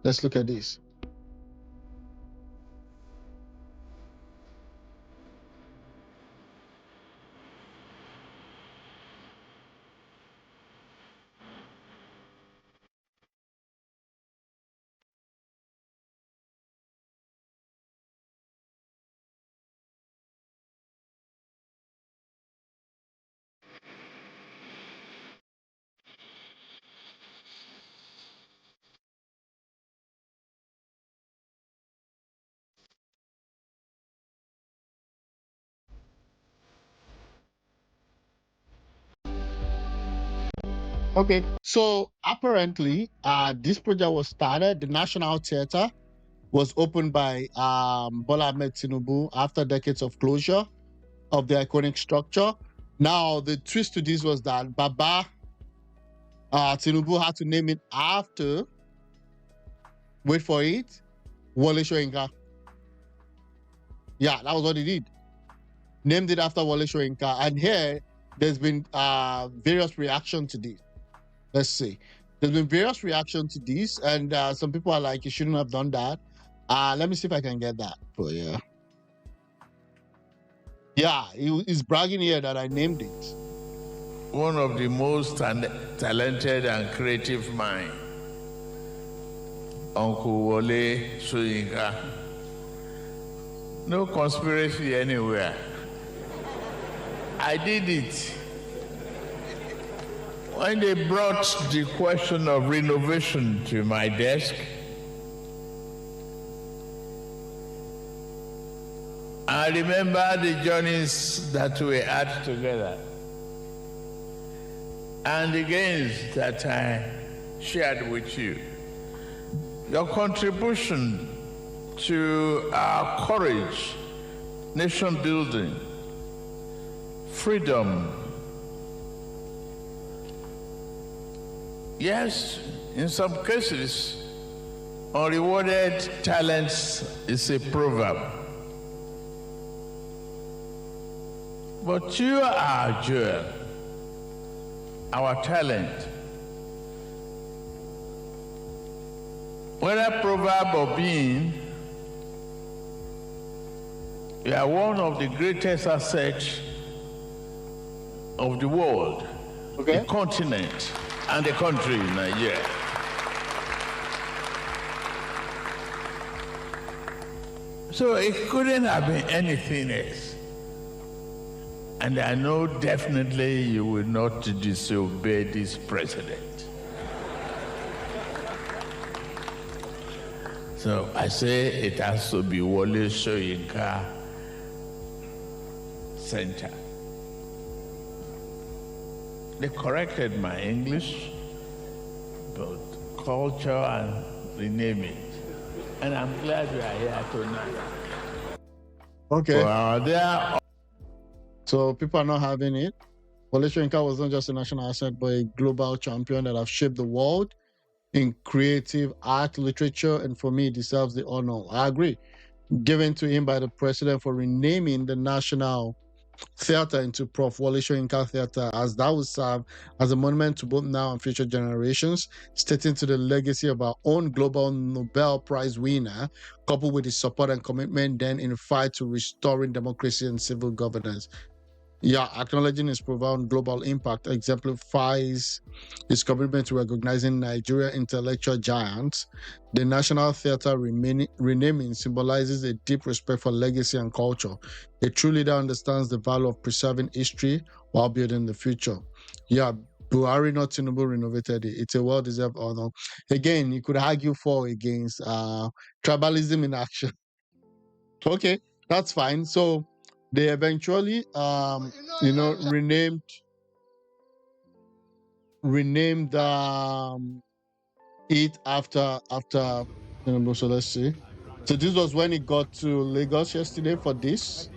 Let's look at this. Okay, so apparently, this project was started. The National Theatre was opened by Bola Ahmed Tinubu after decades of closure of the iconic structure. Now, the twist to this was that Baba Tinubu had to name it after, wait for it, Wole Soyinka. Yeah, that was what he did. Named it after Wole Soyinka. And here, there's been various reactions to this. Let's see. There's been various reactions to this, and some people are like, you shouldn't have done that. Let me see if I can get that for you. Yeah, he's bragging here that I named it. One of the most talented and creative minds, Uncle Wole Soyinka. No conspiracy anywhere. I did it. When they brought the question of renovation to my desk, I remember the journeys that we had together and the gains that I shared with you. Your contribution to our courage, nation building, freedom. Yes, in some cases, unrewarded talents is a proverb. But you are our jewel, our talent. Whether proverb or being, you are one of the greatest assets of the world, the continent, and the country, Nigeria. So it couldn't have been anything else. And I know definitely you will not disobey this president. So I say it has to be Wole Soyinka Center. They corrected my English, but culture and rename it. And I'm glad we are here tonight. Okay. Well, so people are not having it. Wole Soyinka was not just a national asset, but a global champion that have shaped the world in creative art, literature, and for me, it deserves the honor. I agree. Given to him by the president for renaming the National Theatre into Prof. Wole Soyinka Theatre, as that will serve as a monument to both now and future generations, stating to the legacy of our own global Nobel Prize winner, coupled with his support and commitment then in the fight to restoring democracy and civil governance. Yeah, acknowledging his profound global impact exemplifies his commitment to recognizing Nigeria intellectual giants. The National Theatre renaming symbolizes a deep respect for legacy and culture. A true leader understands the value of preserving history while building the future. Yeah, Buhari, not Tinubu, renovated it. It's a well-deserved honor. Again, you could argue for or against tribalism in action. Okay, that's fine. So they eventually renamed it after so let's see. So this was when it got to Lagos yesterday for this.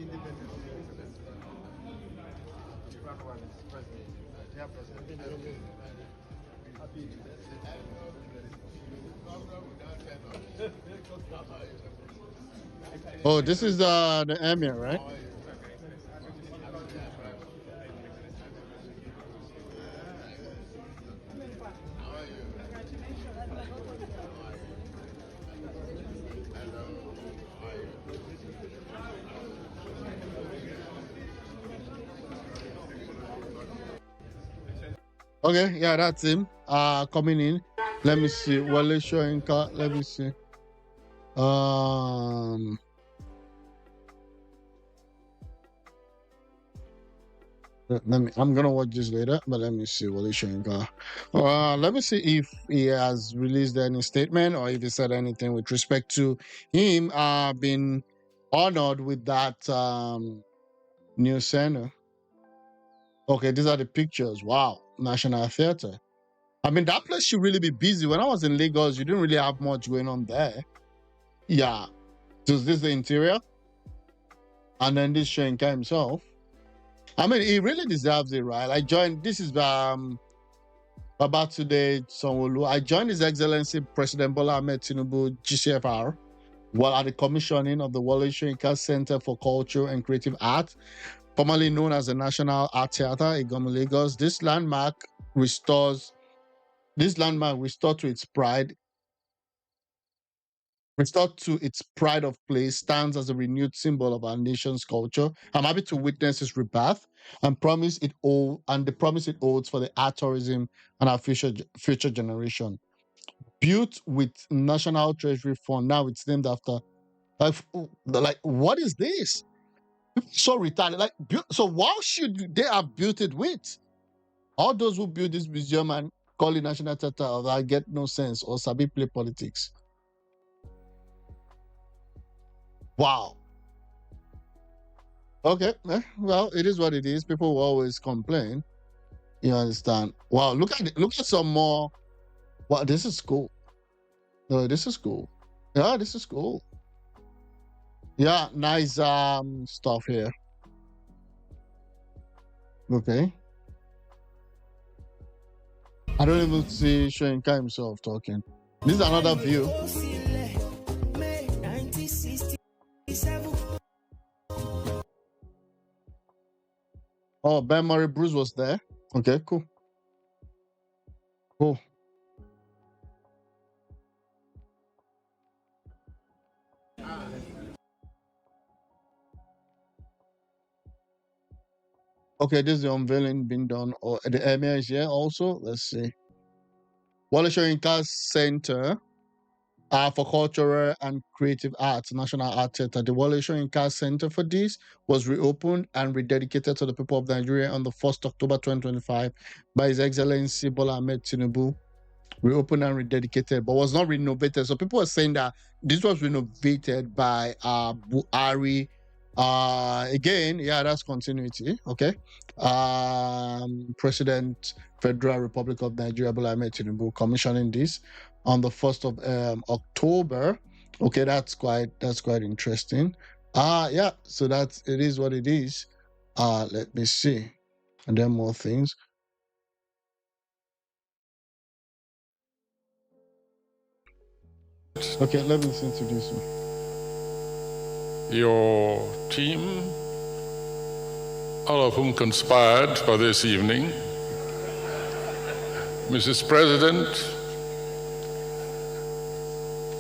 Oh, this is the emir, right? Okay, yeah, that's him. Coming in. Let me see. Wole Soyinka. Let me see. Um, let me. I'm gonna watch this later, but let me see. Wole Soyinka. Let me see if he has released any statement or if he said anything with respect to him being honored with that new center. Okay, these are the pictures. Wow, National Theatre. I mean, that place should really be busy. When I was in Lagos, you didn't really have much going on there. Yeah. So is this the interior? And then this Soyinka himself. I mean, he really deserves it, right? I joined, this is about today, Sanwo-Olu. I joined His Excellency President Bola Ahmed Tinubu, GCFR, while at the commissioning of the Wole Soyinka Center for Culture and Creative Art, formerly known as the National Art Theatre, Igomu, Lagos. This landmark restored to its pride. Restored to its pride of place, stands as a renewed symbol of our nation's culture. I'm happy to witness its rebirth and the promise it holds for the art tourism and our future generation. Built with National Treasury Fund, now it's named after. Like, what is this? So retarded. Like, so why should they have built it with? All those who build this museum and call it National Theatre, I get no sense or sabi play politics. Wow. Okay, well, it is what it is. People will always complain. You understand? Wow, look at some more. Wow, this is cool. No, this is cool. Yeah, this is cool. Yeah, nice stuff here. Okay. I don't even see Soyinka himself talking. This is another view. Oh, Ben Murray Bruce was there. Okay, cool. Cool. Okay, this is the unveiling being done. Or the emir is here also. Let's see. Wole Soyinka Center for Cultural and Creative Arts, National Art Theatre. The Wole Soyinka Center for this was reopened and rededicated to the people of Nigeria on the 1st October 2025 by His Excellency Bola Ahmed Tinubu. Reopened and rededicated, but was not renovated. So people are saying that this was renovated by Buhari. Again, yeah, that's continuity. Okay. President Federal Republic of Nigeria Bola Ahmed Tinubu commissioning this on the 1st of October. Okay, that's quite interesting. Yeah, so it is what it is. Let me see. And then more things. Okay, let me listen to this one. Your team, all of whom conspired for this evening, Mrs. President,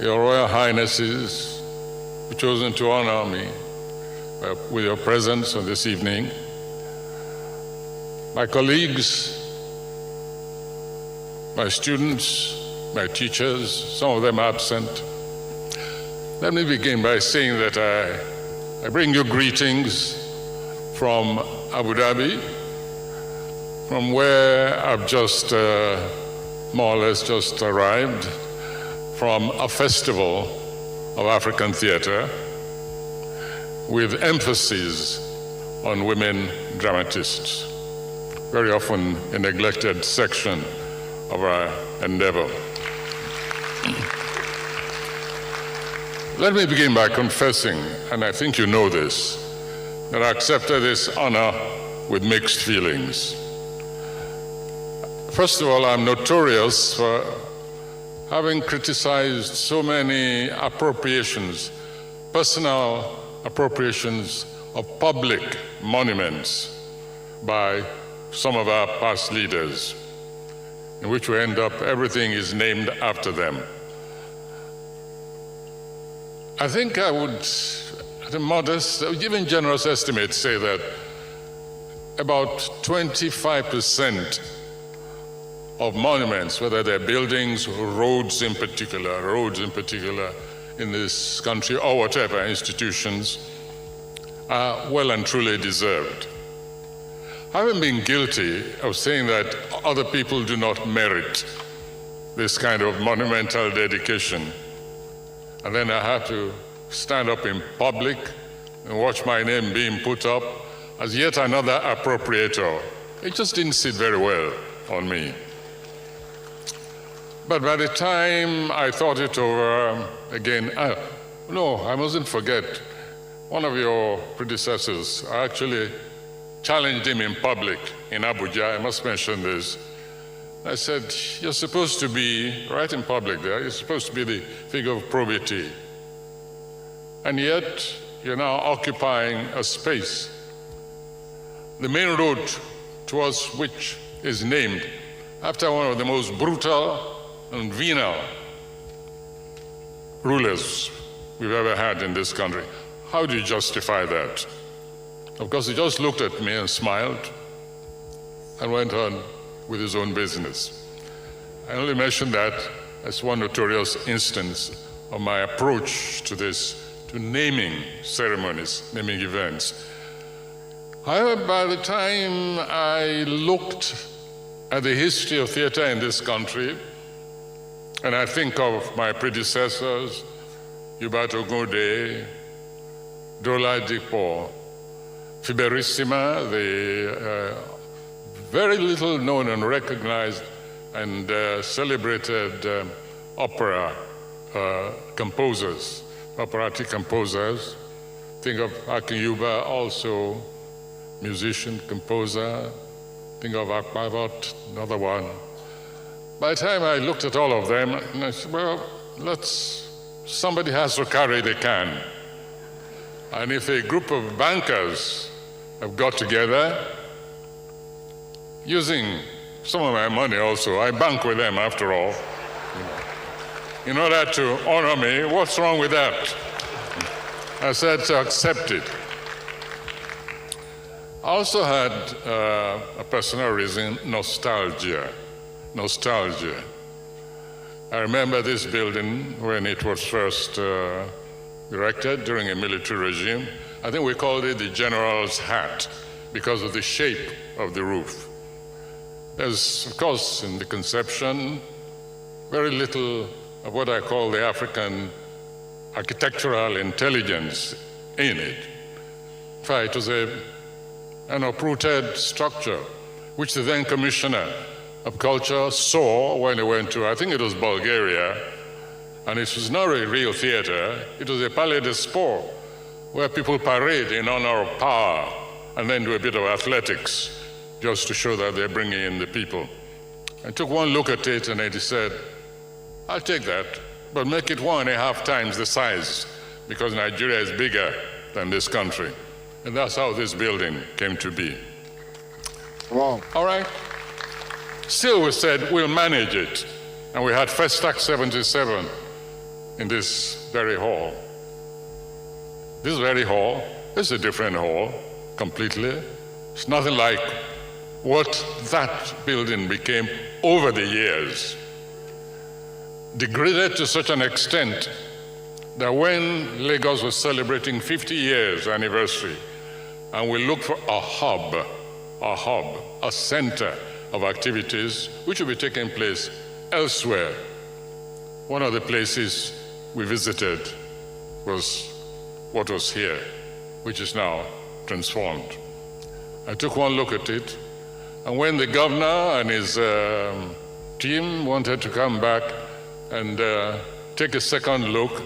Your Royal Highnesses, who chosen to honor me with your presence on this evening, my colleagues, my students, my teachers, some of them absent. Let me begin by saying that I bring you greetings from Abu Dhabi, from where I've just more or less just arrived, from a festival of African theater with emphasis on women dramatists, very often a neglected section of our endeavor. Let me begin by confessing, and I think you know this, that I accepted this honor with mixed feelings. First of all, I'm notorious for having criticized so many appropriations, personal appropriations of public monuments by some of our past leaders, in which we end up, everything is named after them. I think I would, at a modest, even generous estimate, say that about 25% of monuments, whether they're buildings or roads in particular in this country, or whatever institutions, are well and truly deserved. Having been guilty of saying that other people do not merit this kind of monumental dedication, and then I have to stand up in public and watch my name being put up as yet another appropriator, it just didn't sit very well on me. But by the time I thought it over again, no, I mustn't forget, one of your predecessors, I actually challenged him in public in Abuja, I must mention this. I said, you're supposed to be, right in public there, you're supposed to be the figure of probity. And yet, you're now occupying a space. The main road towards which is named after one of the most brutal and venal rulers we've ever had in this country. How do you justify that? Of course, he just looked at me and smiled and went on with his own business. I only mention that as one notorious instance of my approach to this, to naming ceremonies, naming events. However, by the time I looked at the history of theater in this country, and I think of my predecessors, Hubert Ogode, Dola Dipo, Fiberissima, the very little known and recognized and celebrated opera composers, operatic composers. Think of Akinyuba, also musician, composer. Think of Akbavot, another one. By the time I looked at all of them, I said, well, somebody has to carry the can. And if a group of bankers have got together, using some of my money also, I bank with them after all, in order to honor me, what's wrong with that? I said to accept it. I also had a personal reason, nostalgia. Nostalgia. I remember this building when it was first erected during a military regime. I think we called it the General's Hat because of the shape of the roof. There's, of course, in the conception, very little of what I call the African architectural intelligence in it. In fact, it was an uprooted structure, which the then Commissioner of Culture saw when he went to, I think it was Bulgaria, and it was not a real theater, it was a Palais de Sport, where people parade in honor of power and then do a bit of athletics just to show that they're bringing in the people. I took one look at it and he said, I'll take that, but make it 1.5 times the size, because Nigeria is bigger than this country. And that's how this building came to be. Wow. All right. Still, we said, we'll manage it. And we had Festac 77 in this very hall. This very hall is a different hall, completely. It's nothing like what that building became over the years. Degraded to such an extent that when Lagos was celebrating 50 years anniversary, and we looked for a hub, a center of activities which will be taking place elsewhere. One of the places we visited was what was here, which is now transformed. I took one look at it, and when the governor and his team wanted to come back and take a second look,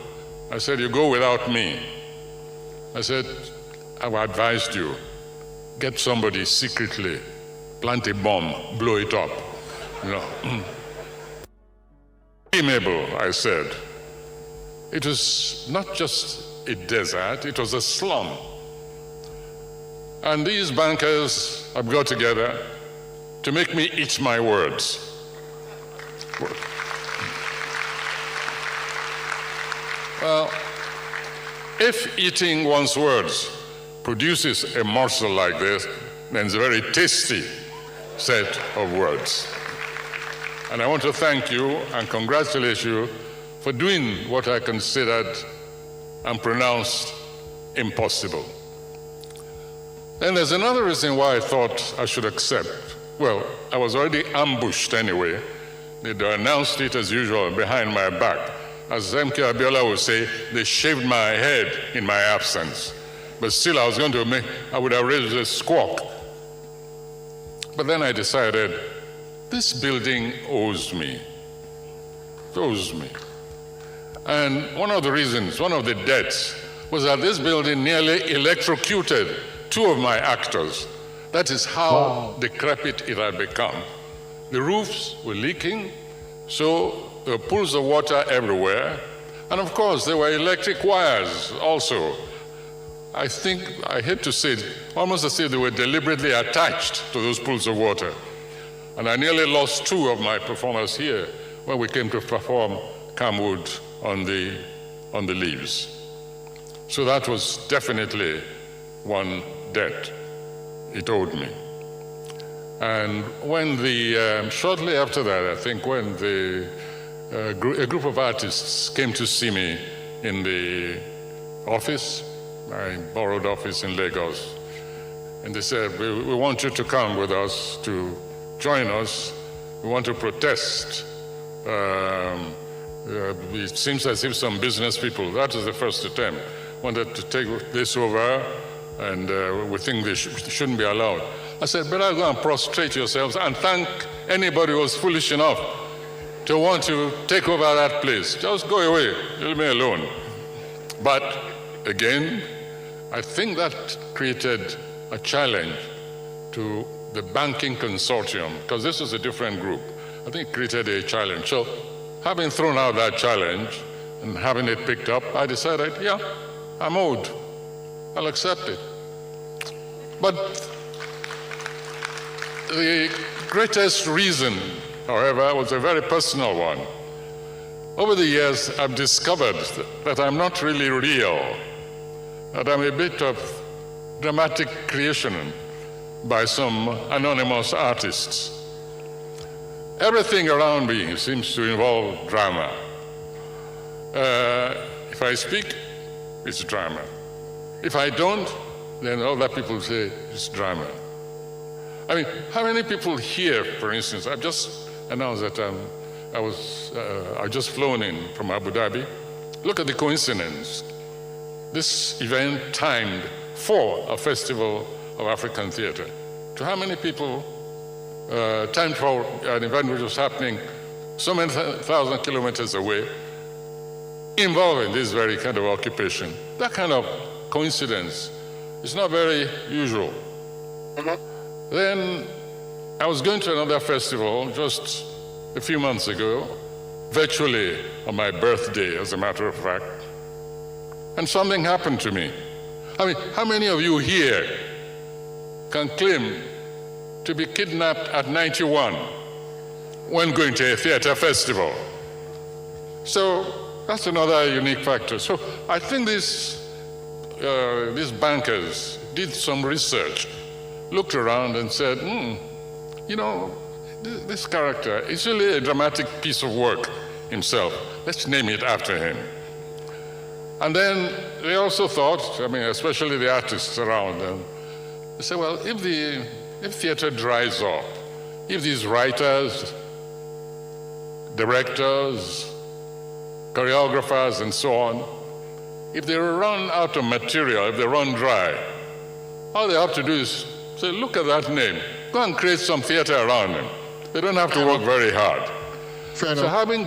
I said, you go without me. I said, I've advised you, get somebody secretly, plant a bomb, blow it up. You know. Mabel, I said. It was not just a desert, it was a slum. And these bankers have got together to make me eat my words. Well, if eating one's words produces a morsel like this, then it's a very tasty set of words. And I want to thank you and congratulate you for doing what I considered and pronounced impossible. Then there's another reason why I thought I should accept. Well, I was already ambushed anyway. They'd announced it as usual behind my back. As MK Abiola would say, they shaved my head in my absence. But still, I would have raised a squawk. But then I decided, this building owes me. It owes me. And one of the debts, was that this building nearly electrocuted 2 of my actors. That is how decrepit it had become. The roofs were leaking, so there were pools of water everywhere. And of course, there were electric wires also. I hate to say it, almost as if they were deliberately attached to those pools of water. And I nearly lost 2 of my performers here when we came to perform Camwood on the leaves. So that was definitely one debt it owed me. And when shortly after that, I think when a group of artists came to see me in the office, my borrowed office in Lagos, and they said, we want you to come with us, to join us. We want to protest. It seems as if some business people, that was the first attempt, wanted to take this over, and we think they shouldn't be allowed. I said, better go and prostrate yourselves and thank anybody who was foolish enough to want to take over that place. Just go away, leave me alone. But again, I think that created a challenge to the banking consortium, because this is a different group. I think it created a challenge. So having thrown out that challenge and having it picked up, I decided, yeah, I'm owed. I'll accept it. But the greatest reason, however, was a very personal one. Over the years, I've discovered that I'm not really real, that I'm a bit of dramatic creation by some anonymous artists. Everything around me seems to involve drama. If I speak, it's drama. If I don't, then other people say it's drama. I mean, how many people here, for instance, I've just announced that I've just flown in from Abu Dhabi. Look at the coincidence. This event timed for a festival of African theater. To how many people timed for an event which was happening so many thousand kilometers away, involving this very kind of occupation? That kind of coincidence is not very usual. Then I was going to another festival just a few months ago, virtually on my birthday, as a matter of fact, and something happened to me. I mean, how many of you here can claim to be kidnapped at 91 when going to a theater festival? So that's another unique factor. So I think these bankers did some research, looked around and said, you know, this character is really a dramatic piece of work himself. Let's name it after him. And then they also thought, I mean, especially the artists around them, they said, well, if theater dries up, if these writers, directors, choreographers, and so on, if they run out of material, if they run dry, all they have to do is say, look at that name, go and create some theater around them. They don't have to work very hard. So having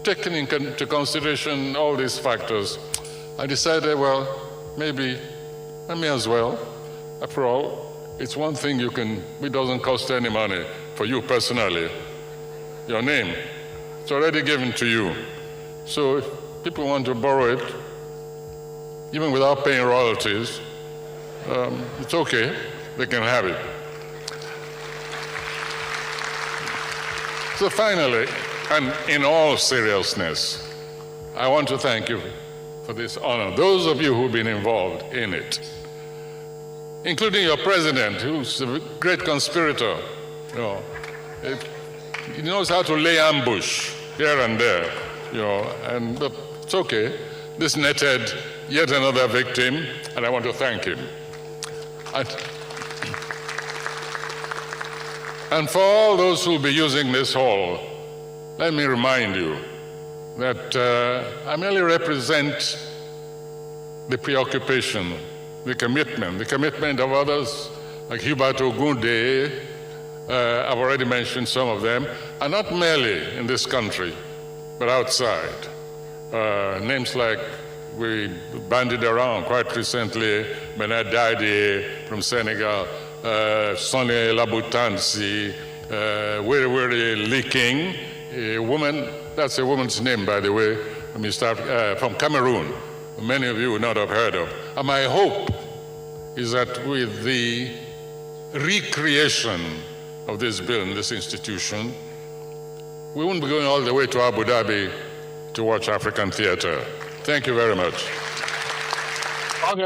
taken into consideration all these factors, I decided, well, maybe I may as well. After all, it's one thing it doesn't cost any money for you personally. Your name, it's already given to you. So if people want to borrow it, even without paying royalties, it's okay, they can have it. So finally, and in all seriousness, I want to thank you for this honor, those of you who've been involved in it, including your president, who's a great conspirator. You know, He knows how to lay ambush here and there, but it's okay. This netted yet another victim, and I want to thank him. And for all those who will be using this hall, let me remind you that I merely represent the preoccupation, the commitment of others like Hubert Ogunde. I've already mentioned some of them, and not merely in this country, but outside. Names like we bandied around quite recently, Bernard Dadi from Senegal, Sonny Labutansi, Wiri Liking, a woman, that's a woman's name, by the way, from Cameroon, many of you would not have heard of. And my hope is that with the recreation of this building, this institution, we won't be going all the way to Abu Dhabi to watch African theater. Thank you very much.